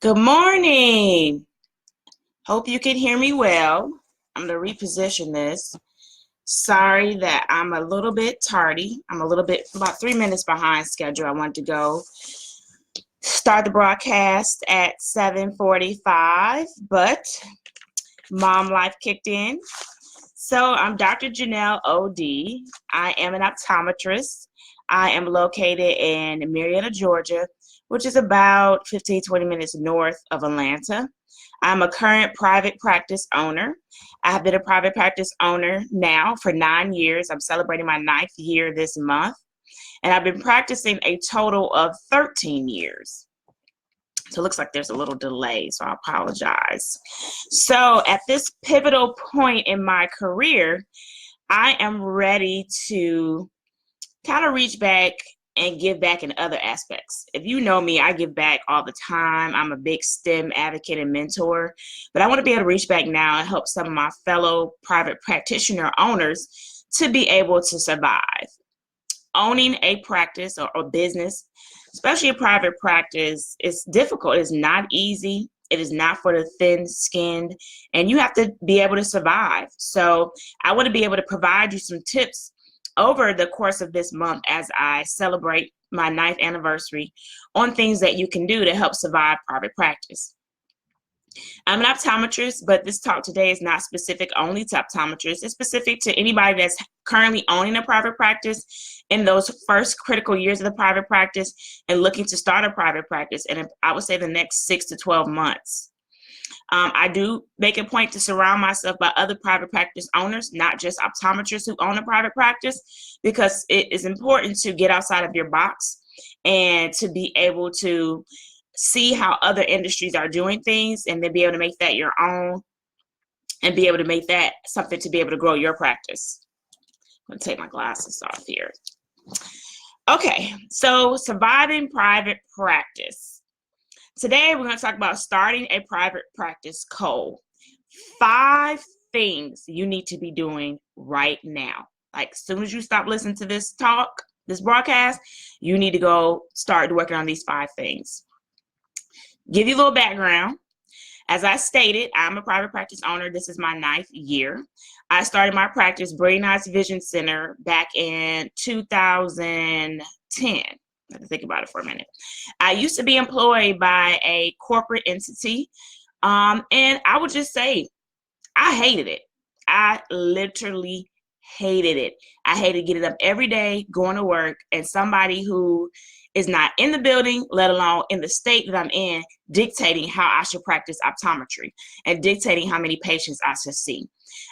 Good morning. Hope you can hear me well. I'm going to reposition this. Sorry that I'm a little bit tardy. I'm a little bit about 3 minutes behind schedule. I wanted to go start the broadcast at 7:45, but mom life kicked in. So I'm Dr. Janelle O.D. I am an optometrist. I am located in Marietta, Georgia, which is about 15-20 minutes north of Atlanta. I'm a current private practice owner. I have been a private practice owner now for 9 years. I'm celebrating my ninth year this month. And I've been practicing a total of 13 years. So it looks like there's a little delay, so I apologize. So at this pivotal point in my career, I am ready to kind of reach back and give back in other aspects. If you know me, I give back all the time. I'm a big STEM advocate and mentor, but I want to be able to reach back now and help some of my fellow private practitioner owners to be able to survive. Owning a practice or business, especially a private practice, is difficult. It's not easy. It is not for the thin-skinned, and you have to be able to survive. So I want to be able to provide you some tips over the course of this month as I celebrate my ninth anniversary on things that you can do to help survive private practice. I'm an optometrist, but this talk today is not specific only to optometrists. It's specific to anybody that's currently owning a private practice in those first critical years of the private practice and looking to start a private practice. And I would say the next 6 to 12 months. I do make a point to surround myself by other private practice owners, not just optometrists who own a private practice, because it is important to get outside of your box and to be able to see how other industries are doing things and then be able to make that your own and be able to make that something to be able to grow your practice. I'm going to take my glasses off here. Okay, so surviving private practice. Today, we're going to talk about starting a private practice cold. 5 things you need to be doing right now. Like, as soon as you stop listening to this talk, this broadcast, you need to go start working on these 5 things. Give you a little background. As I stated, I'm a private practice owner. This is my 9th year. I started my practice, Brilliant Eyes Vision Center, back in 2010. I have to think about it for a minute. I used to be employed by a corporate entity, and I would just say I hated it. I literally hated it. I hated getting up every day, going to work, and somebody who is not in the building, let alone in the state that I'm in, dictating how I should practice optometry and dictating how many patients I should see.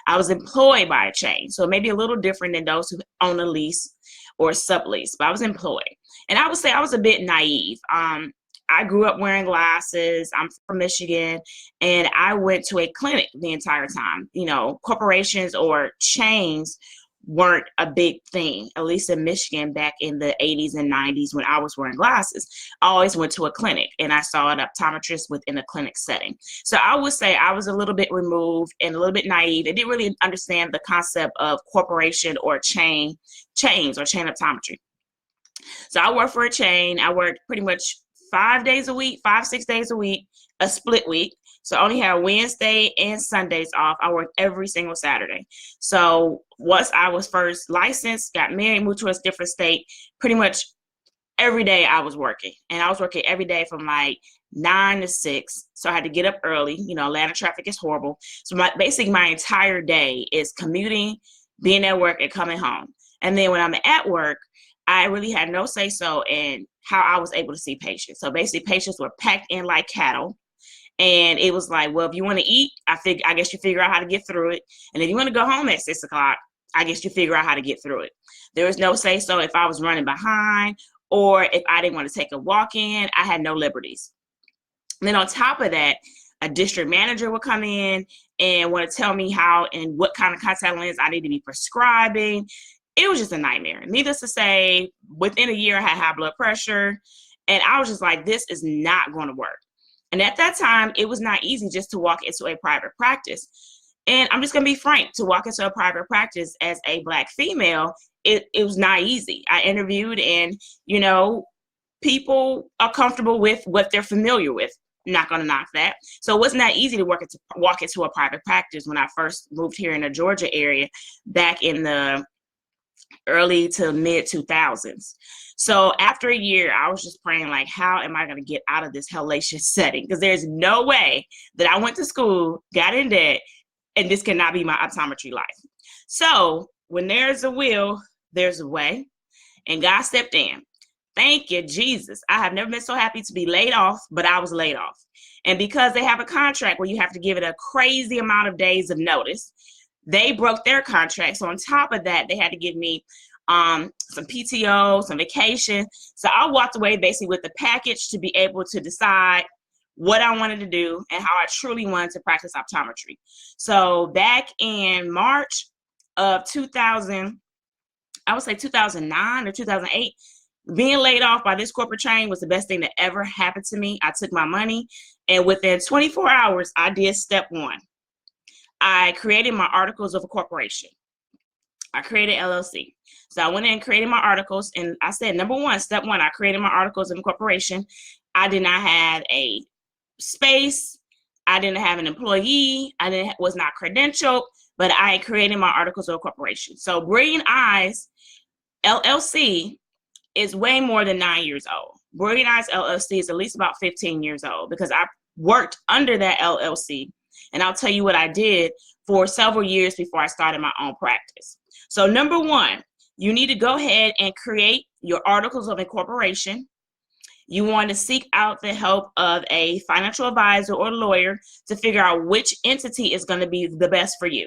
I was employed by a chain, so maybe a little different than those who own a lease or a sublease, but I was employed. And I would say I was a bit naive. I grew up wearing glasses. I'm from Michigan, and I went to a clinic the entire time. You know, corporations or chains weren't a big thing, at least in Michigan back in the 80s and 90s when I was wearing glasses. I always went to a clinic, and I saw an optometrist within a clinic setting. So I would say I was a little bit removed and a little bit naive. I didn't really understand the concept of corporation or chains or chain optometry. So I worked for a chain. I worked pretty much 5 days a week, 6 days a week, a split week. So I only had Wednesday and Sundays off. I worked every single Saturday. So once I was first licensed, got married, moved to a different state, pretty much every day I was working. And I was working every day from like 9 to 6. So I had to get up early. You know, Atlanta traffic is horrible. So basically my entire day is commuting, being at work, and coming home. And then when I'm at work, I really had no say-so in how I was able to see patients. So basically, patients were packed in like cattle. And it was like, well, if you want to eat, I guess you figure out how to get through it. And if you want to go home at 6 o'clock, I guess you figure out how to get through it. There was no say-so if I was running behind or if I didn't want to take a walk in. I had no liberties. And then on top of that, a district manager would come in and want to tell me how and what kind of contact lens I need to be prescribing. It was just a nightmare. Needless to say, within a year, I had high blood pressure, and I was just like, this is not going to work. And at that time, it was not easy just to walk into a private practice. And I'm just going to be frank, to walk into a private practice as a Black female, it was not easy. I interviewed, and, you know, people are comfortable with what they're familiar with. Not going to knock that. So it wasn't that easy to walk into a private practice when I first moved here in the Georgia area back in the early to mid 2000s. So after a year, I was just praying, like, how am I going to get out of this hellacious setting? Because there's no way that I went to school, got in debt, and this cannot be my optometry life. So when there's a will, there's a way, and God stepped in. Thank you, Jesus. I have never been so happy to be laid off, but I was laid off. And because they have a contract where you have to give it a crazy amount of days of notice, they broke their contract. So on top of that, they had to give me some PTO, some vacation. So I walked away basically with the package to be able to decide what I wanted to do and how I truly wanted to practice optometry. So back in March of 2000, I would say 2009 or 2008, being laid off by this corporate chain was the best thing that ever happened to me. I took my money, and within 24 hours, I did step one. I created my articles of incorporation. I created LLC. So I went in and created my articles, and I said, step one, I created my articles of incorporation. I did not have a space. I didn't have an employee. Was not credentialed, but I created my articles of incorporation. So Brilliant Eyes LLC is way more than 9 years old. Brilliant Eyes LLC is at least about 15 years old because I worked under that LLC. And I'll tell you what I did for several years before I started my own practice. So number one, you need to go ahead and create your articles of incorporation. You want to seek out the help of a financial advisor or lawyer to figure out which entity is going to be the best for you.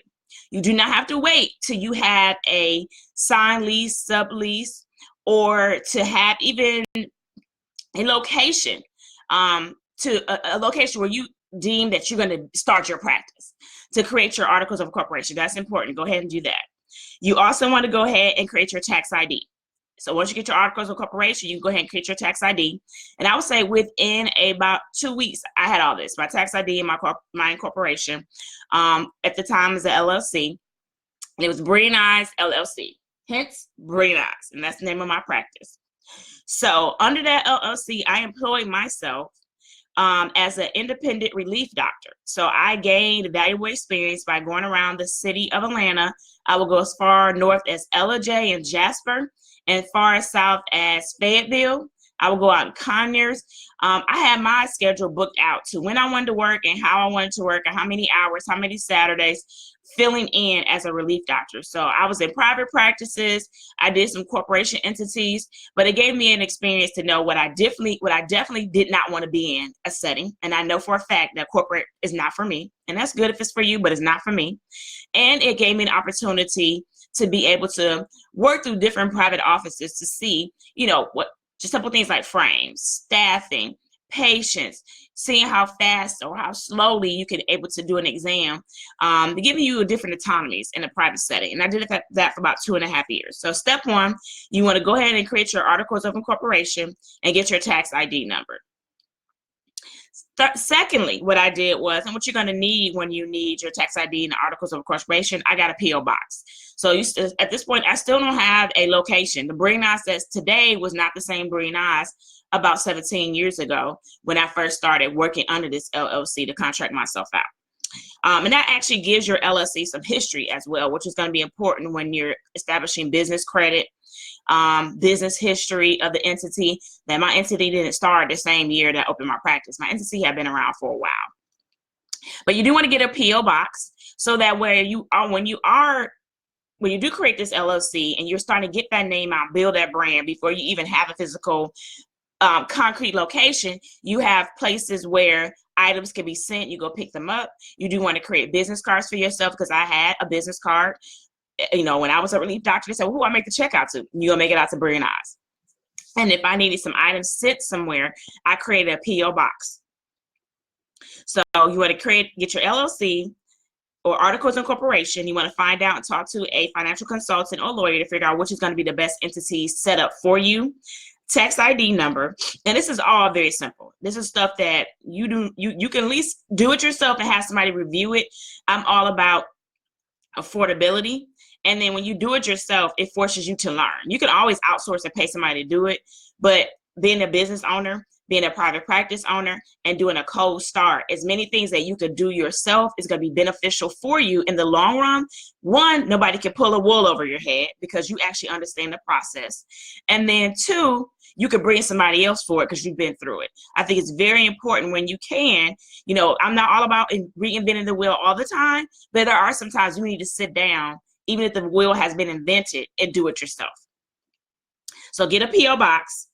You do not have to wait till you have a signed lease, sublease, or to have even a location, a location where you deem that you're going to start your practice to create your articles of incorporation. That's important. Go ahead and do that. You also want to go ahead and create your tax ID. So once you get your articles of incorporation, you can go ahead and create your tax ID. And I would say within about 2 weeks, I had all this, my tax ID and my incorporation. At the time, as an LLC, and it was Brilliant Eyes LLC. Hence, Brilliant Eyes, and that's the name of my practice. So under that LLC, I employed myself as an independent relief doctor. So I gained valuable experience by going around the city of Atlanta. I will go as far north as Ellijay and Jasper, and far as south as Fayetteville. I would go out in Conyers. I had my schedule booked out to when I wanted to work and how I wanted to work and how many hours, how many Saturdays, filling in as a relief doctor. So I was in private practices. I did some corporation entities, but it gave me an experience to know what I definitely did not want to be in a setting. And I know for a fact that corporate is not for me. And that's good if it's for you, but it's not for me. And it gave me an opportunity to be able to work through different private offices to see, what just simple things like frames, staffing, patience, seeing how fast or how slowly you can able to do an exam, giving you different autonomies in a private setting. And I did that for about 2.5 years. So step one, you want to go ahead and create your articles of incorporation and get your tax ID number. Secondly, what I did was, and what you're going to need when you need your tax ID and the articles of incorporation, I got a P.O. box. So at this point, I still don't have a location. The Brilliant Eyes that's today was not the same Brilliant Eyes about 17 years ago when I first started working under this LLC to contract myself out. And that actually gives your LLC some history as well, which is going to be important when you're establishing business credit, business history of the entity. That my entity didn't start the same year that I opened my practice. My entity had been around for a while. But you do want to get a P.O. box so that when you do create this LLC and you're starting to get that name out, build that brand before you even have a physical concrete location, you have places where items can be sent. You go pick them up. You do want to create business cards for yourself, because I had a business card. When I was a relief doctor, they said, well, who I make the check out to? You're going to make it out to Brilliant Eyes. And if I needed some items sent somewhere, I created a P.O. box. So you want to get your LLC or articles of incorporation. You want to find out and talk to a financial consultant or lawyer to figure out which is going to be the best entity set up for you. Tax ID number. And this is all very simple. This is stuff that you can at least do it yourself and have somebody review it. I'm all about affordability. And then when you do it yourself, it forces you to learn. You can always outsource and pay somebody to do it, but being a business owner, being a private practice owner, and doing a cold start. As many things that you could do yourself is going to be beneficial for you in the long run. One, nobody can pull a wool over your head because you actually understand the process. And then two, you could bring somebody else for it because you've been through it. I think it's very important when you can, I'm not all about reinventing the wheel all the time, but there are some times you need to sit down, even if the wheel has been invented, and do it yourself. So get a P.O. box.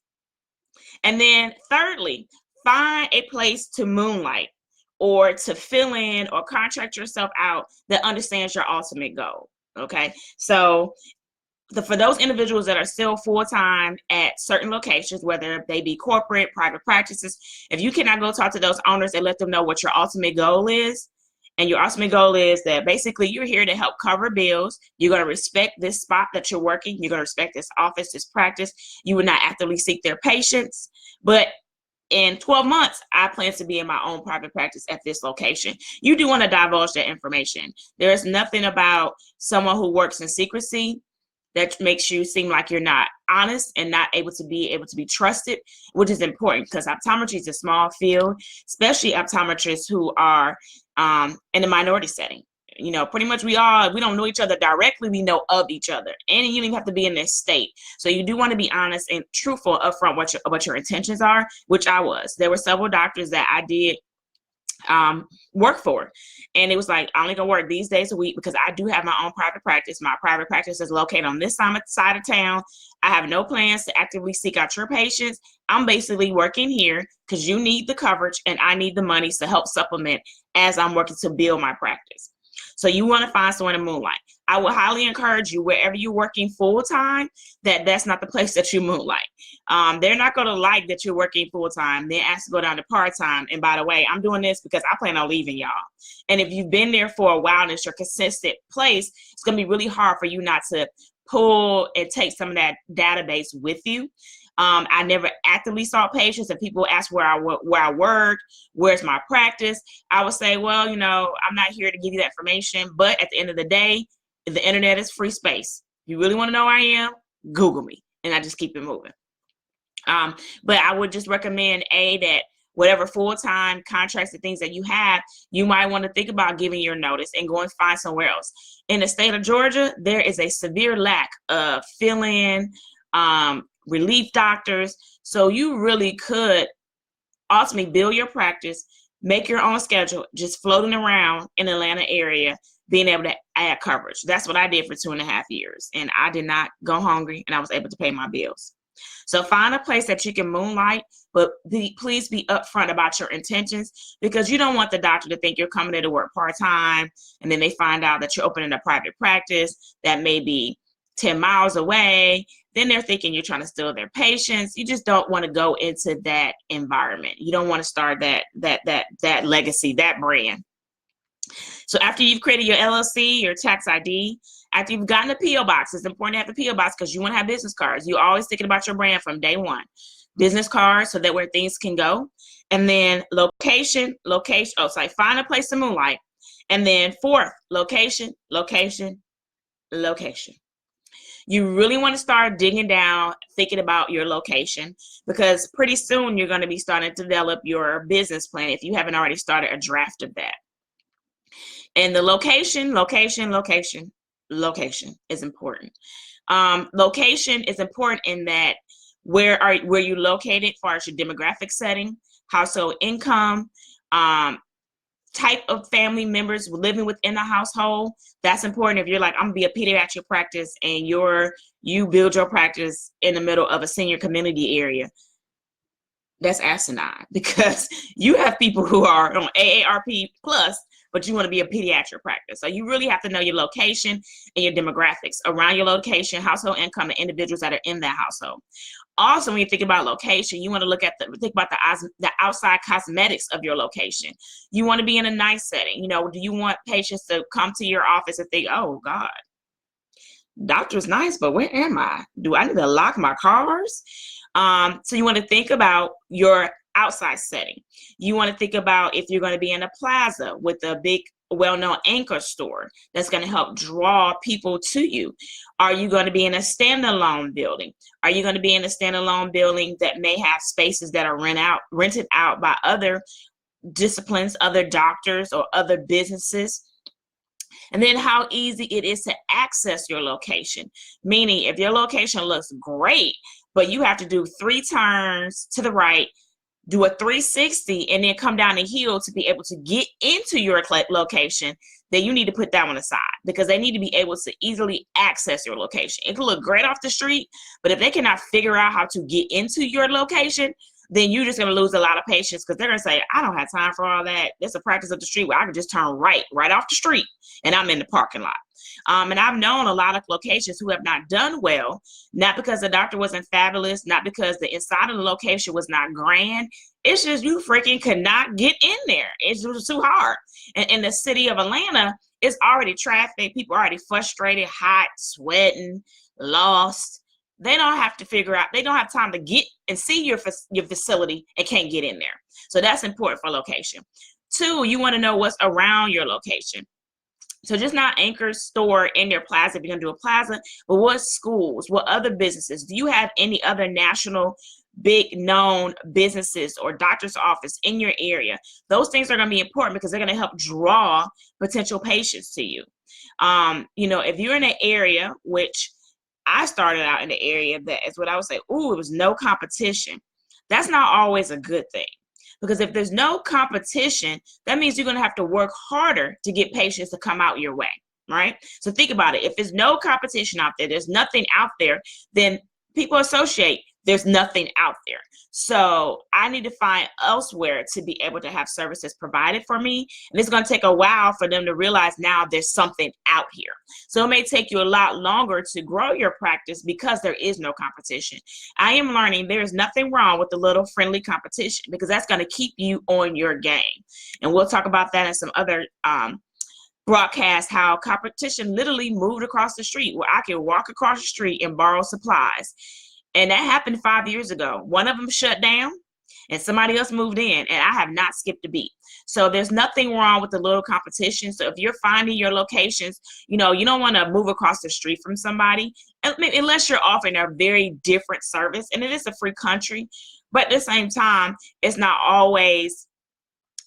And then thirdly, find a place to moonlight or to fill in or contract yourself out that understands your ultimate goal. Okay. So for those individuals that are still full-time at certain locations, whether they be corporate, private practices, if you cannot go talk to those owners and let them know what your ultimate goal is, and your ultimate goal is that basically you're here to help cover bills. You're going to respect this spot that you're working. You're going to respect this office, this practice. You would not actively seek their patients. But in 12 months, I plan to be in my own private practice at this location. You do want to divulge that information. There is nothing about someone who works in secrecy that makes you seem like you're not honest and not able to be trusted, which is important because optometry is a small field, especially optometrists who are in a minority setting. Pretty much we don't know each other directly, we know of each other, and you don't even have to be in this state. So you do want to be honest and truthful upfront what your intentions are, which I was. There were several doctors that I did work for, and it was like, I only gonna work these days a week because I do have my own private practice. My private practice is located on this side of town. I have no plans to actively seek out your patients. I'm basically working here because you need the coverage and I need the money to help supplement as I'm working to build my practice. So you want to find someone in moonlight. I would highly encourage you, wherever you're working full time, that's not the place that you moonlight. They're not going to like that you're working full time. Then ask to go down to part time. And by the way, I'm doing this because I plan on leaving y'all. And if you've been there for a while and it's your consistent place, it's going to be really hard for you not to pull and take some of that database with you. I never actively sought patients, and people ask where I work, where's my practice. I would say, well, I'm not here to give you that information, but at the end of the day, the internet is free space. If you really want to know who I am, Google me, and I just keep it moving. But I would just recommend that whatever full-time contracts and things that you have, you might want to think about giving your notice and going to find somewhere else. In the state of Georgia, there is a severe lack of fill-in relief doctors. So you really could ultimately build your practice, make your own schedule, just floating around in the Atlanta area, being able to add coverage. That's what I did for 2.5 years. And I did not go hungry, and I was able to pay my bills. So find a place that you can moonlight, but please be upfront about your intentions, because you don't want the doctor to think you're coming there to work part-time, and then they find out that you're opening a private practice that may be 10 miles away. Then they're thinking you're trying to steal their patients. You just don't want to go into that environment. You don't want to start that legacy, that brand. So after you've created your LLC, your tax ID, after you've gotten a P.O. box, it's important to have the P.O. box because you want to have business cards. You're always thinking about your brand from day one. Business cards, so that where things can go. And then location. Find a place to moonlight. And then fourth, location. You really want to start digging down, thinking about your location, because pretty soon you're going to be starting to develop your business plan if you haven't already started a draft of that. And the location is important. Location is important in that where you located as far as your demographic setting, household income, type of family members living within the household. That's important. If you're like, I'm gonna be a pediatric practice, and you build your practice in the middle of a senior community area, that's asinine, because you have people who are on AARP plus, but you want to be a pediatric practice. So you really have to know your location and your demographics around your location, household income, and individuals that are in that household. Also, when you think about location, you want to think about the outside cosmetics of your location. You want to be in a nice setting. Do you want patients to come to your office and think, oh God, doctor's nice, but where am I? Do I need to lock my cars? So you want to think about your outside setting. You want to think about if you're going to be in a plaza with a big well-known anchor store that's going to help draw people to you. Are you going to be in a standalone building? Are you going to be in a standalone building that may have spaces that are rented out by other disciplines, other doctors, or other businesses? And then how easy it is to access your location. Meaning, if your location looks great, but you have to do 3 turns to the right, do a 360, and then come down the hill to be able to get into your location, then you need to put that one aside, because they need to be able to easily access your location. It can look great off the street, but if they cannot figure out how to get into your location, then you're just going to lose a lot of patients, because they're going to say, I don't have time for all that. There's a practice up the street where I can just turn right off the street, and I'm in the parking lot. And I've known a lot of locations who have not done well, not because the doctor wasn't fabulous, not because the inside of the location was not grand. It's just you freaking could not get in there. It's just too hard. And in the city of Atlanta, it's already traffic. People are already frustrated, hot, sweating, lost. They don't have to figure out, they don't have time to get and see your facility and can't get in there. So that's important for location. 2, you want to know what's around your location. So just not anchor store in your plaza if you're going to do a plaza, but what schools, what other businesses? Do you have any other national big known businesses or doctor's office in your area? Those things are going to be important because they're going to help draw potential patients to you. If you're in an area, which I started out in the area that is what I would say, it was no competition. That's not always a good thing. Because if there's no competition, that means you're going to have to work harder to get patients to come out your way, right? So think about it. If there's no competition out there, there's nothing out there, then people associate there's nothing out there. So I need to find elsewhere to be able to have services provided for me. And it's going to take a while for them to realize now there's something out here. So it may take you a lot longer to grow your practice because there is no competition. I am learning there is nothing wrong with a little friendly competition, because that's going to keep you on your game. And we'll talk about that in some other broadcast, how competition literally moved across the street, where I can walk across the street and borrow supplies. And that happened 5 years ago. One of them shut down and somebody else moved in, and I have not skipped a beat. So there's nothing wrong with the little competition. So if you're finding your locations, you don't want to move across the street from somebody unless you're offering a very different service. And it is a free country, but at the same time, it's not always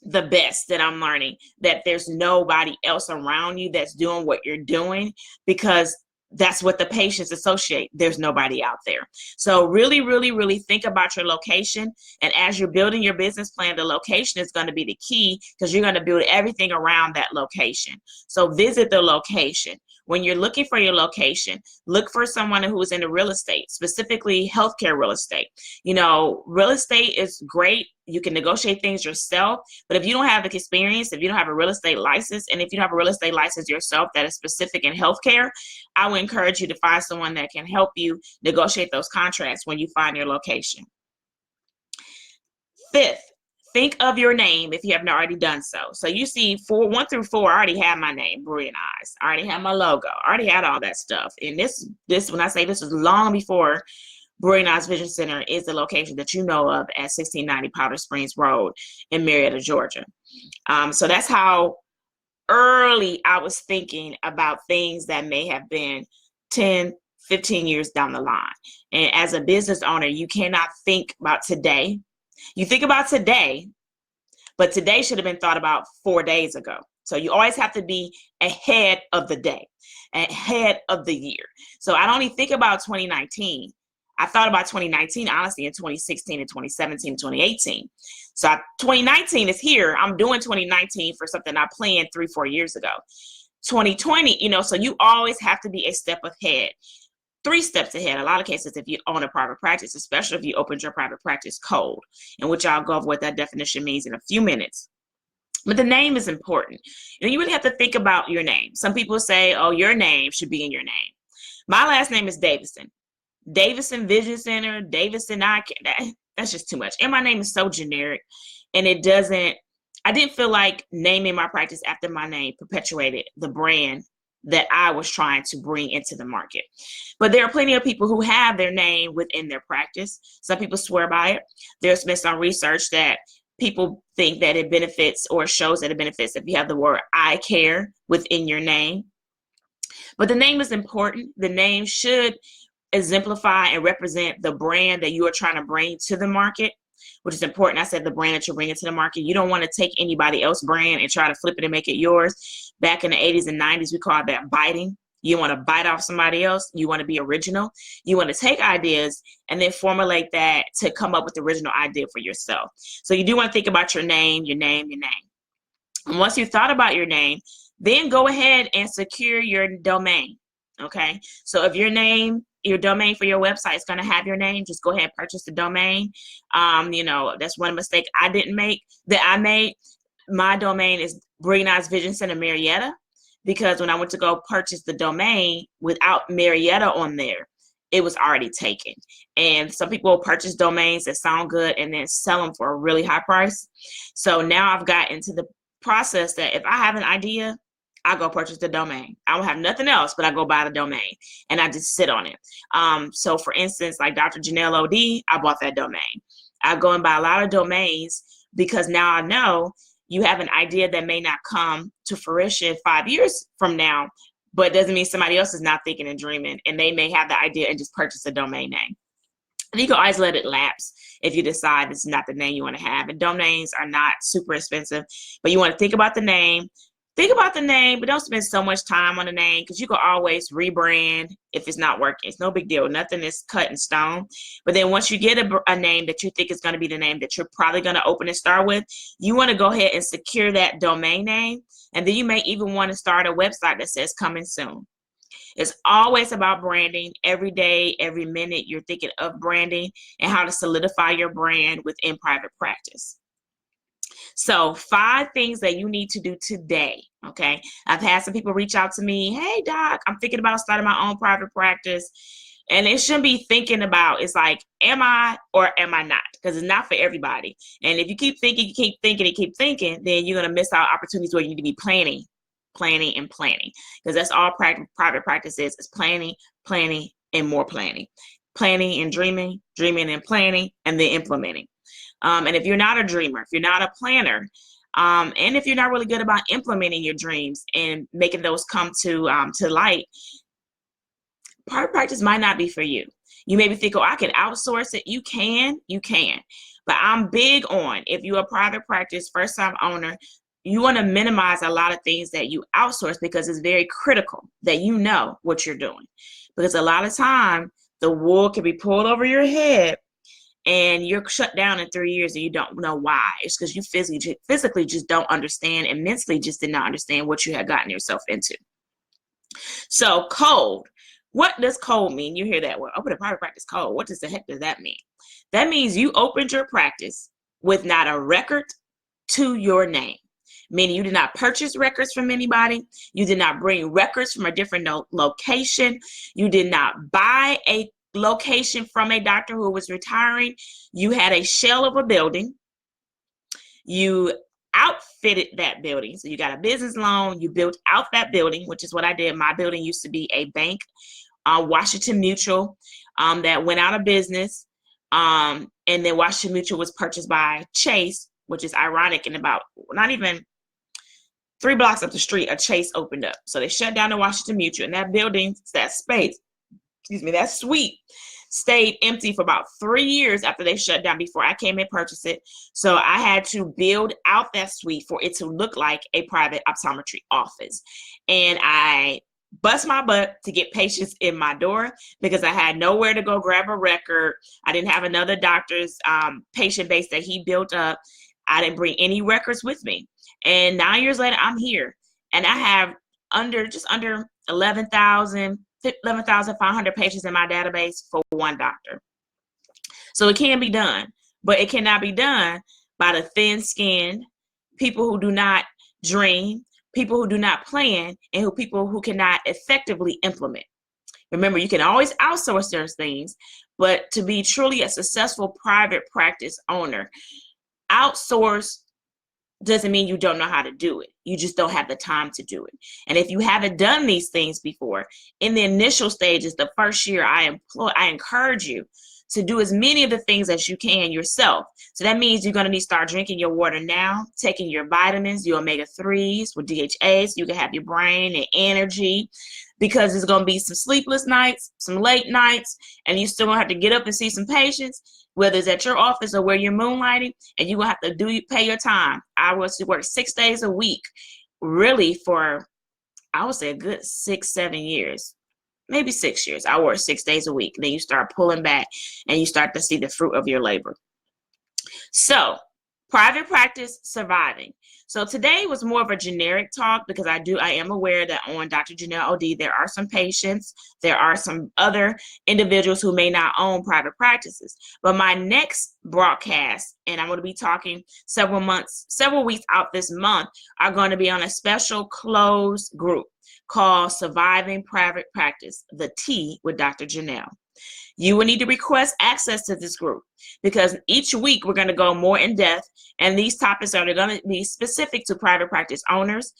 the best that I'm learning that there's nobody else around you that's doing what you're doing, because that's what the patients associate. There's nobody out there. So really, really, really think about your location. And as you're building your business plan, the location is going to be the key, because you're going to build everything around that location. So visit the location. When you're looking for your location, look for someone who is in the real estate, specifically healthcare real estate. Real estate is great. You can negotiate things yourself, but if you don't have the experience, if you don't have a real estate license, and if you don't have a real estate license yourself that is specific in healthcare, I would encourage you to find someone that can help you negotiate those contracts when you find your location. 5th, think of your name if you have not already done so. So you see 1 through 4, I already have my name, Brilliant Eyes. I already have my logo. I already had all that stuff. And this, when I say this was long before Brilliant Eyes Vision Center is the location that you know of at 1690 Powder Springs Road in Marietta, Georgia. So that's how early I was thinking about things that may have been 10, 15 years down the line. And as a business owner, you cannot think about today. You think about today, but today should have been thought about 4 days ago. So you always have to be ahead of the day, ahead of the year. So I don't even think about 2019. I thought about 2019, honestly, in 2016 and 2017 and 2018. So 2019 is here. I'm doing 2019 for something I planned 3-4 years ago. 2020, so you always have to be a step ahead. 3 steps ahead. A lot of cases, if you own a private practice, especially if you opened your private practice cold, in which I'll go over what that definition means in a few minutes. But the name is important. You really have to think about your name. Some people say, oh, your name should be in your name. My last name is Davison. Davison Vision Center, Davison, that's just too much. And my name is so generic, and I didn't feel like naming my practice after my name perpetuated the brand that I was trying to bring into the market. But there are plenty of people who have their name within their practice. Some people swear by it. There's been some research that people think that it benefits or shows that it benefits if you have the word eye care within your name. But the name is important. The name should exemplify and represent the brand that you are trying to bring to the market, which is important. I said the brand that you're bringing to the market. You don't want to take anybody else's brand and try to flip it and make it yours. Back in the 80s and 90s, we called that biting. You want to bite off somebody else. You want to be original. You want to take ideas and then formulate that to come up with the original idea for yourself. So you do want to think about your name, your name, your name. And once you've thought about your name, then go ahead and secure your domain. Okay. So if your domain for your website is going to have your name, just go ahead and purchase the domain. That's one mistake I made. My domain is Brilliant Eyes Vision Center Marietta, because when I went to go purchase the domain without Marietta on there, it was already taken. And some people purchase domains that sound good and then sell them for a really high price. So now I've got into the process that if I have an idea, I go purchase the domain. I don't have nothing else, but I go buy the domain and I just sit on it. So for instance, like Dr. Janelle OD, I bought that domain. I go and buy a lot of domains because now I know you have an idea that may not come to fruition 5 years from now, but it doesn't mean somebody else is not thinking and dreaming, and they may have the idea and just purchase a domain name. And you can always let it lapse if you decide this is not the name you want to have. And domains are not super expensive, but you want to think about the name. Think about the name, but don't spend so much time on the name, because you can always rebrand if it's not working. It's no big deal. Nothing is cut in stone. But then once you get a name that you think is going to be the name that you're probably going to open and start with, you want to go ahead and secure that domain name. And then you may even want to start a website that says coming soon. It's always about branding. Every day, every minute, you're thinking of branding and how to solidify your brand within private practice. So 5 things that you need to do today, okay? I've had some people reach out to me, hey, doc, I'm thinking about starting my own private practice. And it shouldn't be thinking about, it's like, am I or am I not? Because it's not for everybody. And if you keep thinking, then you're going to miss out opportunities where you need to be planning, because that's all private practice is planning, and more planning. Planning and dreaming and planning, and then implementing. And if you're not a dreamer, if you're not a planner, and if you're not really good about implementing your dreams and making those come to light, private practice might not be for you. You maybe think, oh, I can outsource it. You can. But I'm big on, if you're a private practice, first-time owner, you want to minimize a lot of things that you outsource, because it's very critical that you know what you're doing. Because a lot of time, the wool can be pulled over your head and you're shut down in 3 years and you don't know why. It's because you physically just don't understand, and mentally just did not understand what you had gotten yourself into. So cold. What does cold mean? You hear that word, open a private practice cold. What the heck does that mean? That means you opened your practice with not a record to your name. Meaning you did not purchase records from anybody. You did not bring records from a different location. You did not buy a location from a doctor who was retiring. You had a shell of a building. You outfitted that building. So you got a business loan. You built out that building, which is what I did. My building used to be a bank, Washington Mutual, that went out of business. And then Washington Mutual was purchased by Chase, which is ironic. And about not even 3 blocks up the street, a Chase opened up. So they shut down the Washington Mutual, and that building, that space, that suite stayed empty for about 3 years after they shut down before I came and purchased it. So I had to build out that suite for it to look like a private optometry office. And I bust my butt to get patients in my door because I had nowhere to go grab a record. I didn't have another doctor's patient base that he built up. I didn't bring any records with me. And 9 years later, I'm here. And I have just under 11,500 patients in my database for one doctor. So it can be done, but it cannot be done by the thin-skinned people who do not dream, people who do not plan, and people who cannot effectively implement. Remember, you can always outsource those things, but to be truly a successful private practice owner, outsource doesn't mean you don't know how to do it. You just don't have the time to do it. And if you haven't done these things before, in the initial stages, the first year, I encourage you to do as many of the things as you can yourself. So that means you're going to need to start drinking your water now, taking your vitamins, your omega-3s with DHA, so you can have your brain and energy, because there's going to be some sleepless nights, some late nights, and you still going to have to get up and see some patients, whether it's at your office or where you're moonlighting, and you're going to have to pay your time. I was to work 6 days a week, really, for, I would say, a good 6-7 years. Maybe 6 years. I work 6 days a week. Then you start pulling back and you start to see the fruit of your labor. So, private practice surviving. So today was more of a generic talk, because I am aware that on Dr. Janelle OD, there are some patients, there are some other individuals who may not own private practices. But my next broadcast, and I'm going to be talking several weeks out this month, are going to be on a special closed group called Surviving Private Practice, the T with Dr. Janelle. You will need to request access to this group, because each week we're going to go more in depth, and these topics are going to be specific to private practice owners,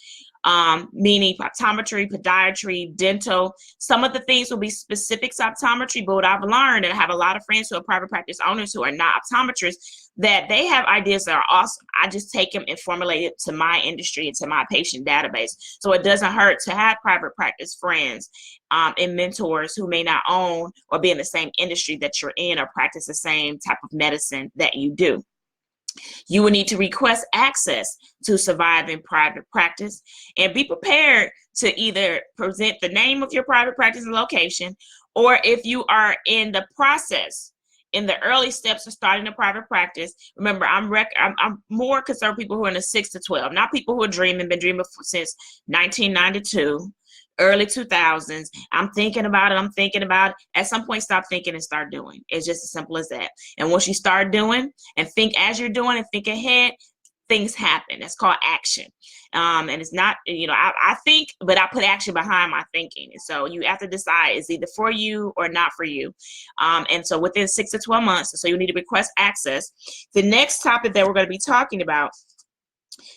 meaning optometry, podiatry, dental. Some of the things will be specific to optometry, but what I've learned, and I have a lot of friends who are private practice owners who are not optometrists, that they have ideas that are awesome. I just take them and formulate it to my industry and to my patient database. So it doesn't hurt to have private practice friends and mentors who may not own or be in the same industry that you're in or practice the same type of medicine that you do. You will need to request access to Surviving Private Practice, and be prepared to either present the name of your private practice and location, or if you are in the process, in the early steps of starting a private practice. Remember, I'm more concerned with people who are in the 6 to 12, not people who are been dreaming since 1992. Early 2000s. I'm thinking about it. At some point, stop thinking and start doing. It's just as simple as that. And once you start doing and think as you're doing and think ahead, things happen. That's called action. And it's not, I think, but I put action behind my thinking. And so you have to decide, it's either for you or not for you. And so within 6 to 12 months, so you need to request access. The next topic that we're going to be talking about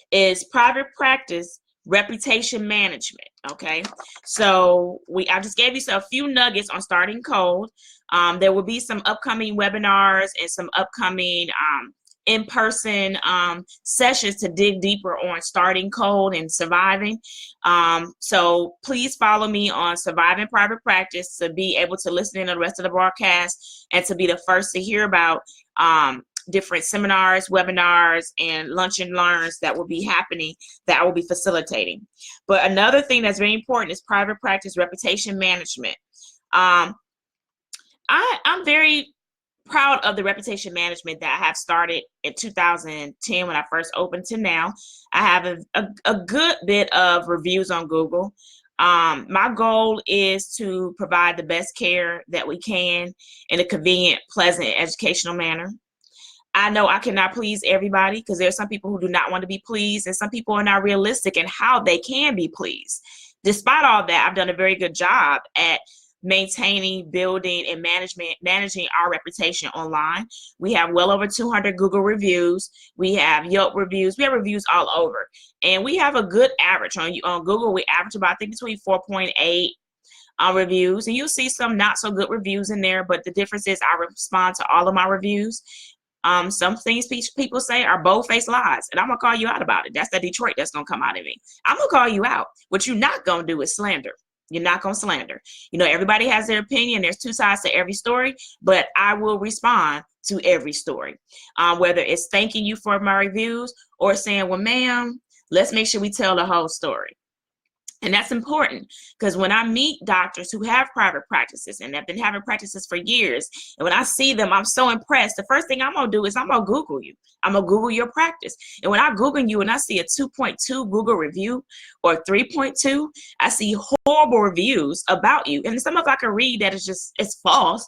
is private practice reputation management. Okay, so I just gave you a few nuggets on starting cold. There will be some upcoming webinars and some upcoming in-person sessions to dig deeper on starting cold and surviving. So please follow me on Surviving Private Practice to be able to listen in on the rest of the broadcast and to be the first to hear about different seminars, webinars, and lunch and learns that will be happening that I will be facilitating. But another thing that's very important is private practice reputation management. I'm very proud of the reputation management that I have started in 2010 when I first opened to now. I have a good bit of reviews on Google. My goal is to provide the best care that we can in a convenient, pleasant, educational manner. I know I cannot please everybody, because there are some people who do not want to be pleased, and some people are not realistic in how they can be pleased. Despite all that, I've done a very good job at maintaining, building, and managing our reputation online. We have well over 200 Google reviews. We have Yelp reviews. We have reviews all over. And we have a good average. On Google, we average about, I think, between 4.8 reviews. And you'll see some not so good reviews in there, but the difference is I respond to all of my reviews. Some things people say are bold-faced lies, and I'm going to call you out about it. That's the Detroit that's going to come out of me. I'm going to call you out. What you're not going to do is slander. You're not going to slander. Everybody has their opinion. There's two sides to every story, but I will respond to every story, whether it's thanking you for my reviews or saying, well, ma'am, let's make sure we tell the whole story. And that's important, because when I meet doctors who have private practices and have been having practices for years, and when I see them, I'm so impressed. The first thing I'm going to do is I'm going to Google you. I'm going to Google your practice. And when I Google you and I see a 2.2 Google review or 3.2, I see horrible reviews about you. And some of I can read that it's false,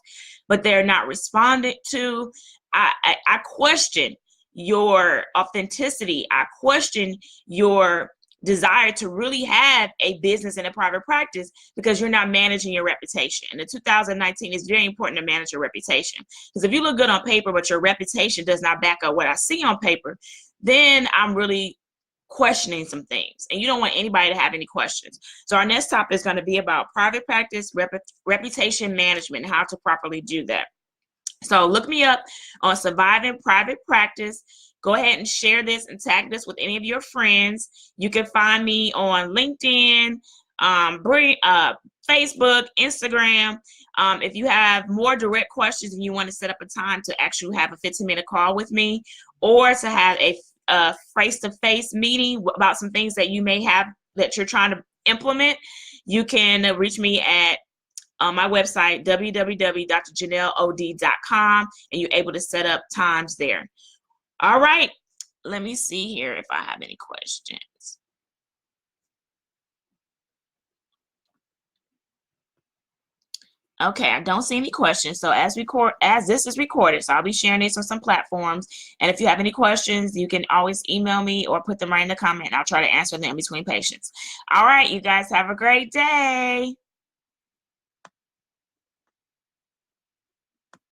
but they're not responded to. I question your authenticity. I question your desire to really have a business and a private practice, because you're not managing your reputation. And in 2019, it's very important to manage your reputation, because if you look good on paper, but your reputation does not back up what I see on paper, then I'm really questioning some things, and you don't want anybody to have any questions. So our next topic is going to be about private practice, reputation management, and how to properly do that. So look me up on Surviving Private Practice. Go ahead and share this and tag this with any of your friends. You can find me on LinkedIn, Facebook, Instagram. If you have more direct questions and you want to set up a time to actually have a 15-minute call with me, or to have a face-to-face meeting about some things that you may have that you're trying to implement, you can reach me at my website, www.drjanelleod.com, and you're able to set up times there. All right, let me see here if I have any questions. Okay, I don't see any questions. So as this is recorded, so I'll be sharing this on some platforms. And if you have any questions, you can always email me or put them right in the comment. I'll try to answer them in between patients. All right, you guys have a great day.